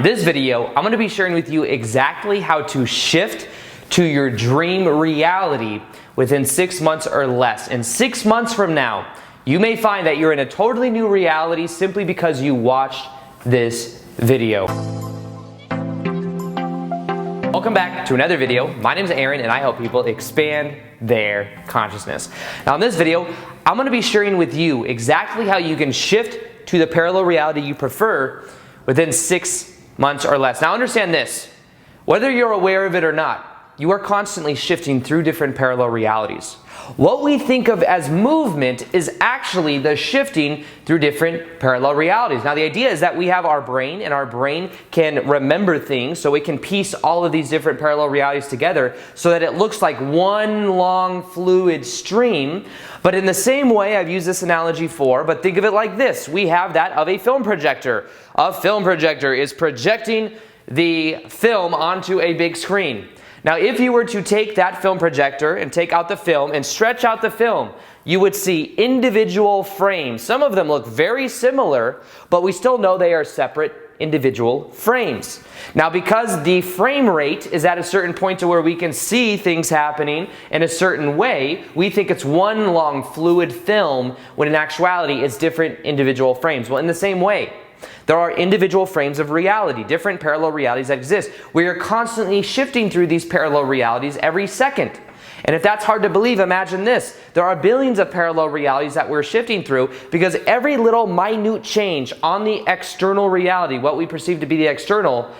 This video, I'm going to be sharing with you exactly how to shift to your dream reality within 6 months or less. In 6 months from now, you may find that you're in a totally new reality simply because you watched this video. Welcome back to another video. My name is Aaron and I help people expand their consciousness. Now in this video, I'm going to be sharing with you exactly how you can shift to the parallel reality you prefer within 6 months or less. Now understand this, whether you're aware of it or not, you are constantly shifting through different parallel realities. What we think of as movement is actually the shifting through different parallel realities. Now the idea is that we have our brain, and our brain can remember things, so it can piece all of these different parallel realities together so that it looks like one long fluid stream. But in the same way, I've used this analogy before, but think of it like this. We have that of a film projector. A film projector is projecting the film onto a big screen. Now, if you were to take that film projector and take out the film and stretch out the film, you would see individual frames. Some of them look very similar, but we still know they are separate individual frames. Now, because the frame rate is at a certain point to where we can see things happening in a certain way, we think it's one long fluid film, when in actuality it's different individual frames. Well, in the same way, there are individual frames of reality, different parallel realities that exist. We are constantly shifting through these parallel realities every second. And if that's hard to believe, imagine this. There are billions of parallel realities that we're shifting through, because every little minute change on the external reality, what we perceive to be the external,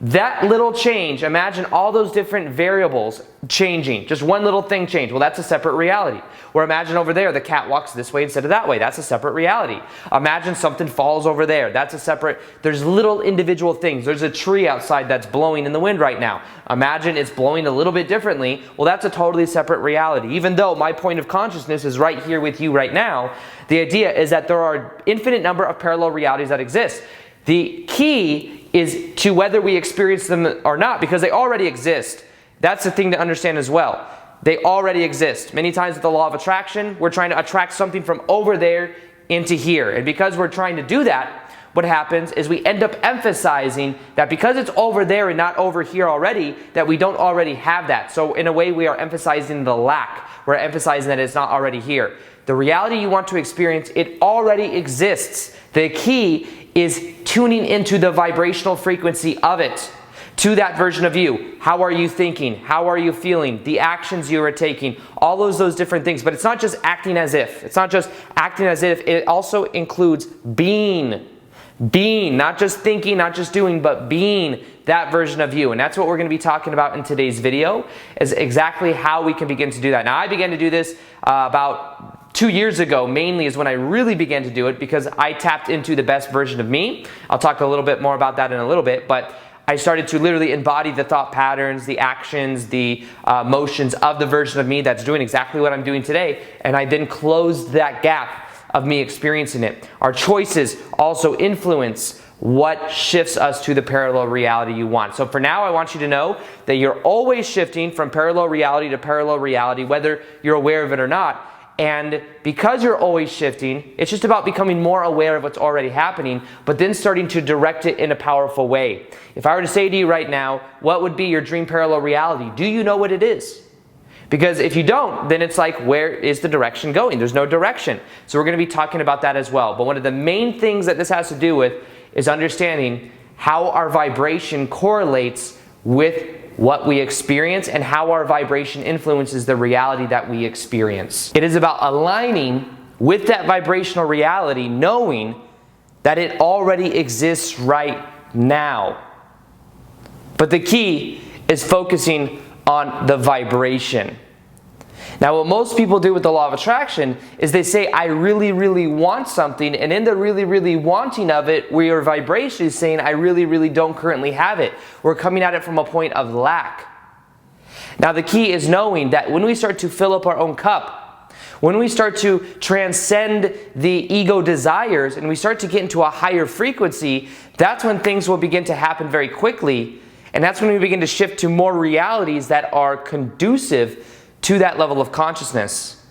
that little change, imagine all those different variables changing. Just one little thing change. Well, that's a separate reality. Or imagine over there, the cat walks this way instead of that way. That's a separate reality. Imagine something falls over there. That's a separate, there's little individual things. There's a tree outside that's blowing in the wind right now. Imagine it's blowing a little bit differently. Well, that's a totally separate reality. Even though my point of consciousness is right here with you right now, the idea is that there are infinite number of parallel realities that exist. The key is to whether we experience them or not, because they already exist. That's the thing to understand as well. They already exist. Many times with the law of attraction, we're trying to attract something from over there into here. And because we're trying to do that, what happens is we end up emphasizing that because it's over there and not over here already, that we don't already have that. So in a way, we are emphasizing the lack. We're emphasizing that it's not already here. The reality you want to experience, it already exists. The key is tuning into the vibrational frequency of it, to that version of you. How are you thinking? How are you feeling? The actions you are taking, all those different things. But it's not just acting as if. It's not just acting as if. It also includes being. Being, not just thinking, not just doing, but being that version of you. And that's what we're going to be talking about in today's video, is exactly how we can begin to do that. Now, I began to do this about 2 years ago, mainly is when I really began to do it, because I tapped into the best version of me. I'll talk a little bit more about that in a little bit, but I started to literally embody the thought patterns, the actions, the motions of the version of me that's doing exactly what I'm doing today. And I then closed that gap of me experiencing it. Our choices also influence what shifts us to the parallel reality you want. So for now, I want you to know that you're always shifting from parallel reality to parallel reality, whether you're aware of it or not. And because you're always shifting, it's just about becoming more aware of what's already happening, but then starting to direct it in a powerful way. If I were to say to you right now, what would be your dream parallel reality? Do you know what it is? Because if you don't, then it's like, where is the direction going? There's no direction. So we're going to be talking about that as well. But one of the main things that this has to do with is understanding how our vibration correlates with what we experience and how our vibration influences the reality that we experience. It is about aligning with that vibrational reality, knowing that it already exists right now. But the key is focusing on the vibration. Now, what most people do with the law of attraction is they say, I really, really want something, and in the really, really wanting of it, where your vibration is saying, I really, really don't currently have it. We're coming at it from a point of lack. Now, the key is knowing that when we start to fill up our own cup, when we start to transcend the ego desires and we start to get into a higher frequency, that's when things will begin to happen very quickly. And that's when we begin to shift to more realities that are conducive to that level of consciousness.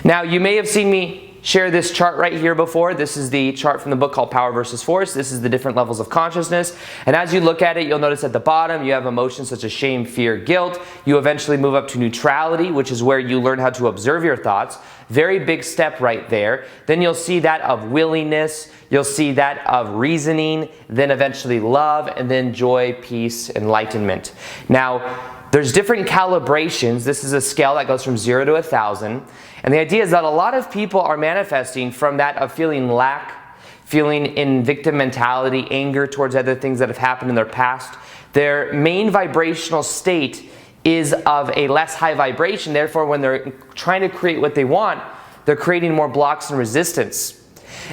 Now, you may have seen me shared this chart right here before. This is the chart from the book called Power versus Force. This is the different levels of consciousness. And as you look at it, you'll notice at the bottom, you have emotions such as shame, fear, guilt. You eventually move up to neutrality, which is where you learn how to observe your thoughts. Very big step right there. Then you'll see that of willingness. You'll see that of reasoning, then eventually love, and then joy, peace, enlightenment. Now, there's different calibrations. This is a scale that goes from 0 to 1,000. And the idea is that a lot of people are manifesting from that of feeling lack, feeling in victim mentality, anger towards other things that have happened in their past. Their main vibrational state is of a less high vibration. Therefore, when they're trying to create what they want, they're creating more blocks and resistance.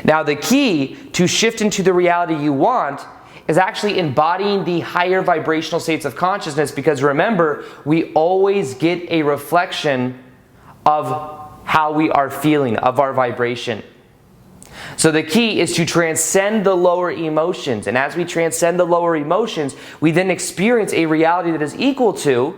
Now, the key to shift into the reality you want is actually embodying the higher vibrational states of consciousness, because remember, we always get a reflection of how we are feeling, of our vibration. So the key is to transcend the lower emotions, and as we transcend the lower emotions, we then experience a reality that is equal to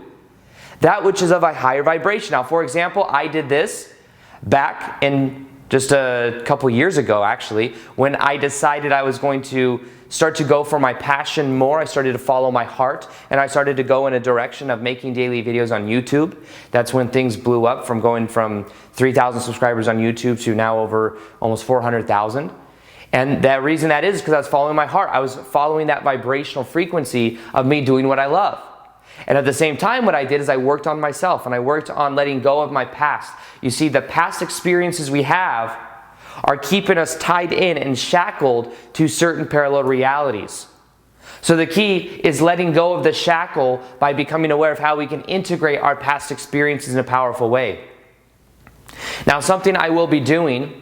that which is of a higher vibration. Now, for example, I did this back in just a couple years ago, actually, when I decided I was going to start to go for my passion more. I started to follow my heart, and I started to go in a direction of making daily videos on YouTube. That's when things blew up, from going from 3,000 subscribers on YouTube to now over almost 400,000. And the reason that is because I was following my heart. I was following that vibrational frequency of me doing what I love. And at the same time, what I did is I worked on myself, and I worked on letting go of my past. You see, the past experiences we have are keeping us tied in and shackled to certain parallel realities. So the key is letting go of the shackle by becoming aware of how we can integrate our past experiences in a powerful way. Now, something I will be doing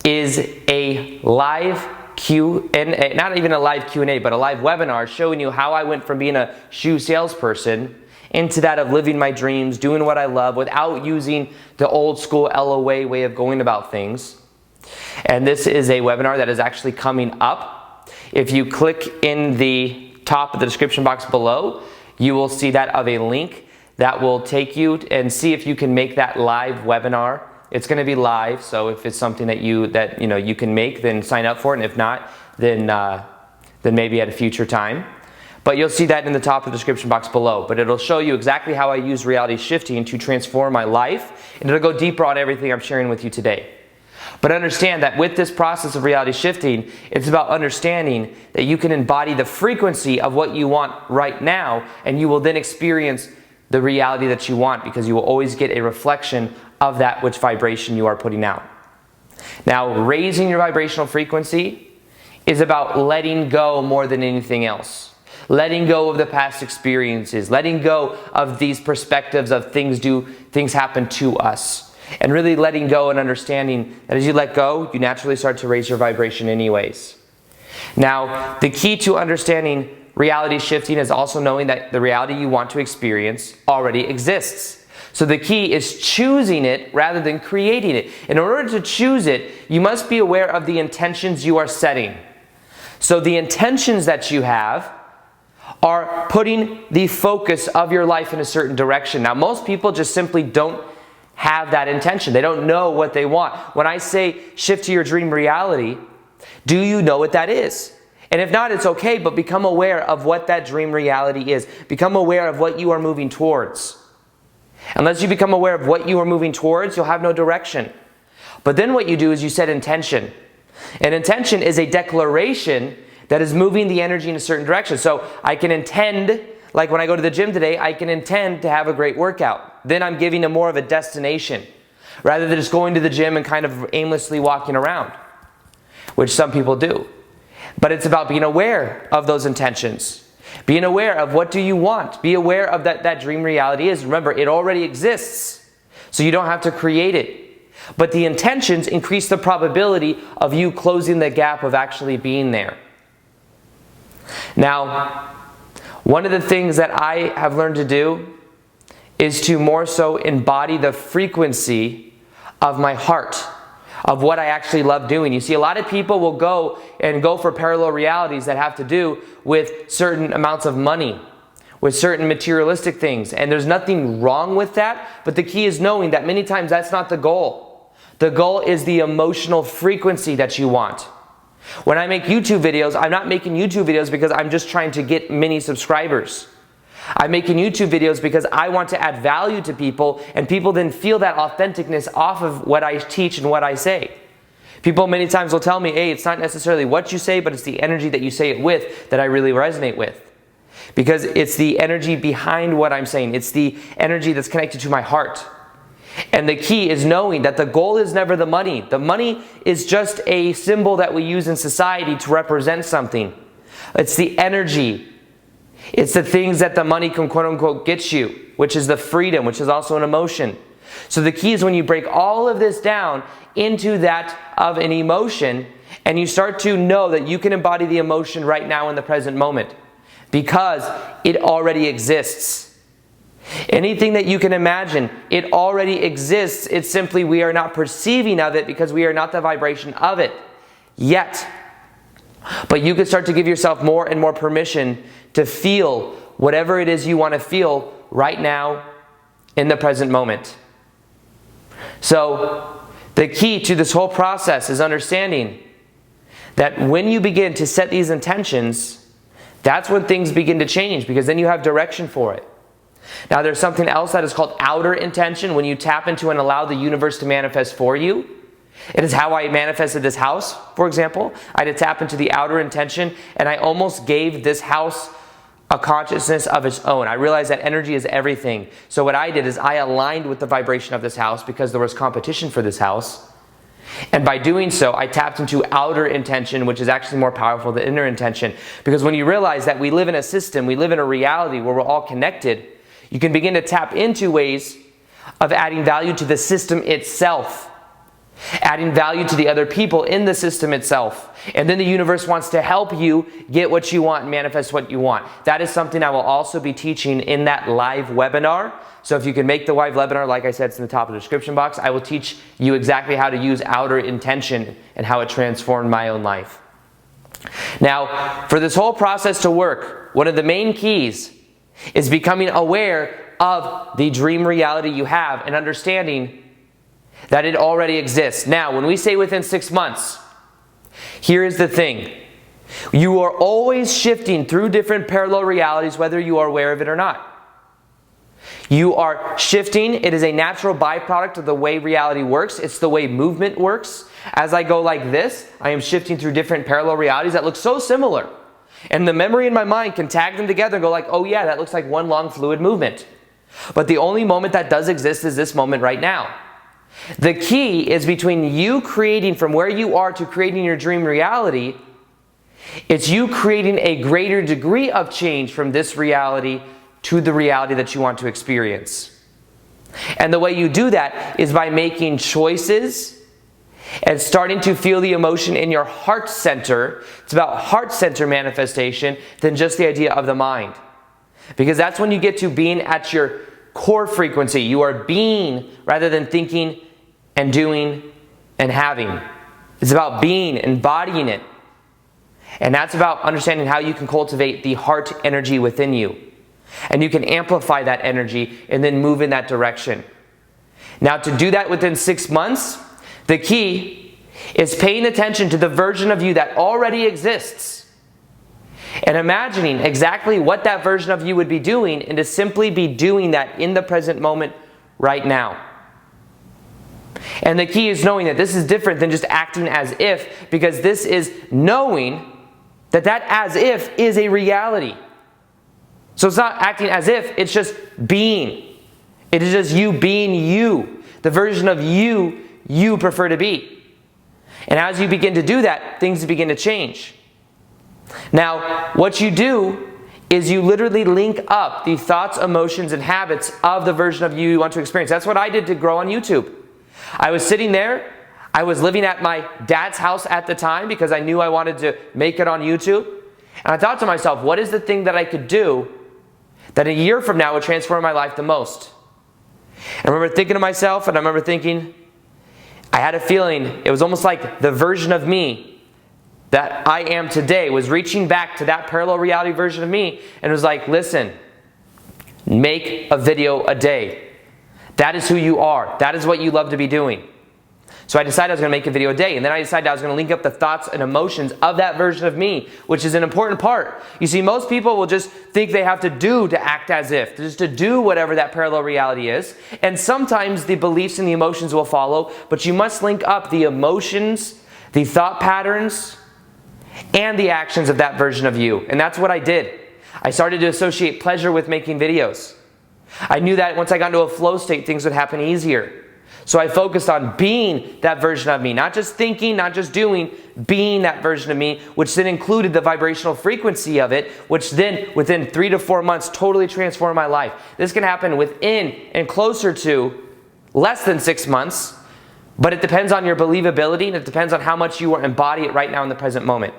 is a live Q&A, not even a live Q&A, but a live webinar showing you how I went from being a shoe salesperson into that of living my dreams, doing what I love without using the old school LOA way of going about things. And this is a webinar that is actually coming up. If you click in the top of the description box below, you will see that of a link that will take you and see if you can make that live webinar. It's going to be live, so if it's something that you can make, then sign up for it, and if not, then maybe at a future time. But you'll see that in the top of the description box below. But it'll show you exactly how I use reality shifting to transform my life, and it'll go deeper on everything I'm sharing with you today. But understand that with this process of reality shifting, it's about understanding that you can embody the frequency of what you want right now, and you will then experience the reality that you want, because you will always get a reflection of that which vibration you are putting out. Now, raising your vibrational frequency is about letting go more than anything else. Letting go of the past experiences, letting go of these perspectives of things happen to us, and really letting go and understanding that as you let go, you naturally start to raise your vibration anyways. Now, the key to understanding reality shifting is also knowing that the reality you want to experience already exists. So the key is choosing it rather than creating it. In order to choose it, you must be aware of the intentions you are setting. So the intentions that you have are putting the focus of your life in a certain direction. Now, most people just simply don't have that intention. They don't know what they want. When I say shift to your dream reality, do you know what that is? And if not, it's okay, but become aware of what that dream reality is. Become aware of what you are moving towards. Unless you become aware of what you are moving towards, you'll have no direction. But then what you do is you set intention. And intention is a declaration that is moving the energy in a certain direction. So I can intend, like when I go to the gym today, I can intend to have a great workout. Then I'm giving it more of a destination, rather than just going to the gym and kind of aimlessly walking around, which some people do. But it's about being aware of those intentions. Being aware of what do you want. Be aware of that dream reality is. Remember, it already exists, so you don't have to create it. But the intentions increase the probability of you closing the gap of actually being there. Now, one of the things that I have learned to do is to more so embody the frequency of my heart, of what I actually love doing. You see, a lot of people will go for parallel realities that have to do with certain amounts of money, with certain materialistic things. And there's nothing wrong with that, but the key is knowing that many times that's not the goal. The goal is the emotional frequency that you want. When I make YouTube videos, I'm not making YouTube videos because I'm just trying to get many subscribers. I'm making YouTube videos because I want to add value to people, and people then feel that authenticness off of what I teach and what I say. People many times will tell me, hey, it's not necessarily what you say, but it's the energy that you say it with that I really resonate with. Because it's the energy behind what I'm saying. It's the energy that's connected to my heart. And the key is knowing that the goal is never the money. The money is just a symbol that we use in society to represent something. It's the energy. It's the things that the money can quote unquote get you, which is the freedom, which is also an emotion. So the key is when you break all of this down into that of an emotion, and you start to know that you can embody the emotion right now in the present moment, because it already exists. Anything that you can imagine, it already exists. It's simply we are not perceiving of it because we are not the vibration of it yet. But you can start to give yourself more and more permission to feel whatever it is you want to feel right now in the present moment. So the key to this whole process is understanding that when you begin to set these intentions, that's when things begin to change, because then you have direction for it. Now there's something else that is called outer intention. When you tap into and allow the universe to manifest for you, it is how I manifested this house, for example. I had to tap into the outer intention, and I almost gave this house a consciousness of its own. I realized that energy is everything. So what I did is I aligned with the vibration of this house because there was competition for this house. And by doing so, I tapped into outer intention, which is actually more powerful than inner intention. Because when you realize that we live in a system, we live in a reality where we're all connected, you can begin to tap into ways of adding value to the system itself, adding value to the other people in the system itself. And then the universe wants to help you get what you want and manifest what you want. That is something I will also be teaching in that live webinar. So if you can make the live webinar, like I said, it's in the top of the description box. I will teach you exactly how to use outer intention and how it transformed my own life. Now, for this whole process to work, one of the main keys is becoming aware of the dream reality you have and understanding that it already exists. Now, when we say within 6 months, here is the thing. You are always shifting through different parallel realities, whether you are aware of it or not. You are shifting. It is a natural byproduct of the way reality works. It's the way movement works. As I go like this, I am shifting through different parallel realities that look so similar. And the memory in my mind can tag them together and go like, oh yeah, that looks like one long fluid movement. But the only moment that does exist is this moment right now. The key is between you creating from where you are to creating your dream reality. It's you creating a greater degree of change from this reality to the reality that you want to experience. And the way you do that is by making choices and starting to feel the emotion in your heart center. It's about heart center manifestation than just the idea of the mind. Because that's when you get to being at your core frequency. You are being rather than thinking and doing and having. It's about being, embodying it. And that's about understanding how you can cultivate the heart energy within you. And you can amplify that energy and then move in that direction. Now, to do that within 6 months, the key is paying attention to the version of you that already exists and imagining exactly what that version of you would be doing, and to simply be doing that in the present moment right now. And the key is knowing that this is different than just acting as if, because this is knowing that that as if is a reality. So it's not acting as if, it's just being. It is just you being you, the version of you you prefer to be. And as you begin to do that, things begin to change. Now, what you do is you literally link up the thoughts, emotions, and habits of the version of you you want to experience. That's what I did to grow on YouTube. I was sitting there, I was living at my dad's house at the time because I knew I wanted to make it on YouTube. And I thought to myself, what is the thing that I could do that a year from now would transform my life the most? And I remember thinking to myself, and I remember thinking, I had a feeling, it was almost like the version of me that I am today was reaching back to that parallel reality version of me, and it was like, listen, make a video a day. That is who you are. That is what you love to be doing. So I decided I was going to make a video a day, and then I decided I was going to link up the thoughts and emotions of that version of me, which is an important part. You see, most people will just think they have to do to act as if, just to do whatever that parallel reality is. And sometimes the beliefs and the emotions will follow, but you must link up the emotions, the thought patterns, and the actions of that version of you. And that's what I did. I started to associate pleasure with making videos. I knew that once I got into a flow state, things would happen easier. So I focused on being that version of me, not just thinking, not just doing, being that version of me, which then included the vibrational frequency of it, which then within 3 to 4 months totally transformed my life. This can happen within and closer to less than 6 months, but it depends on your believability and it depends on how much you embody it right now in the present moment.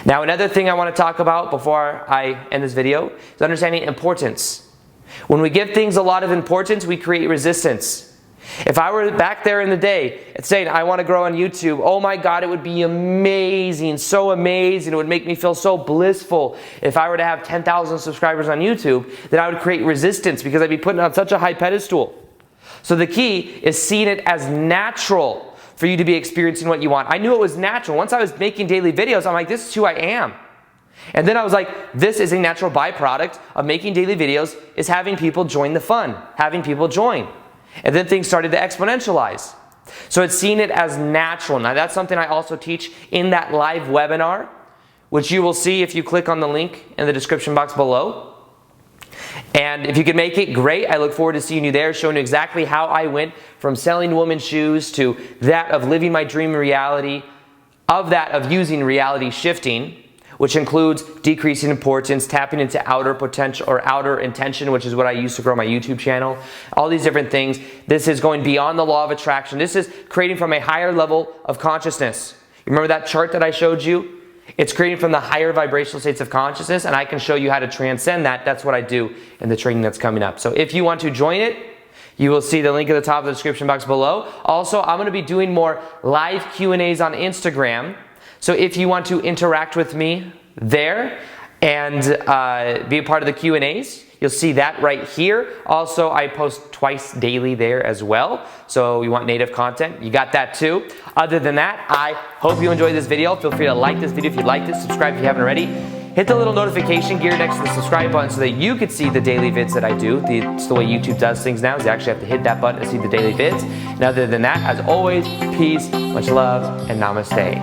Now, another thing I want to talk about before I end this video is understanding importance. When we give things a lot of importance, we create resistance. If I were back there in the day and saying, I want to grow on YouTube, oh my God, it would be amazing, so amazing. It would make me feel so blissful. If I were to have 10,000 subscribers on YouTube, then I would create resistance because I'd be putting it on such a high pedestal. So the key is seeing it as natural for you to be experiencing what you want. I knew it was natural. Once I was making daily videos, I'm like, this is who I am. And then I was like, this is a natural byproduct of making daily videos, is having people join the fun, having people join. And then things started to exponentialize. So it's seeing it as natural. Now that's something I also teach in that live webinar, which you will see if you click on the link in the description box below. And if you can make it, great. I look forward to seeing you there, showing you exactly how I went from selling women's shoes to that of living my dream reality, of that of using reality shifting, which includes decreasing importance, tapping into outer potential or outer intention, which is what I use to grow my YouTube channel. All these different things. This is going beyond the law of attraction. This is creating from a higher level of consciousness. You remember that chart that I showed you? It's creating from the higher vibrational states of consciousness, and I can show you how to transcend that. That's what I do in the training that's coming up. So if you want to join it, you will see the link at the top of the description box below. Also, I'm going to be doing more live Q&As on Instagram. So if you want to interact with me there and be a part of the Q&As, you'll see that right here. Also, I post twice daily there as well. So you want native content, you got that too. Other than that, I hope you enjoyed this video. Feel free to like this video if you liked it, subscribe if you haven't already. Hit the little notification gear next to the subscribe button so that you could see the daily vids that I do. It's the way YouTube does things now, is you actually have to hit that button to see the daily vids. And other than that, as always, peace, much love, and namaste.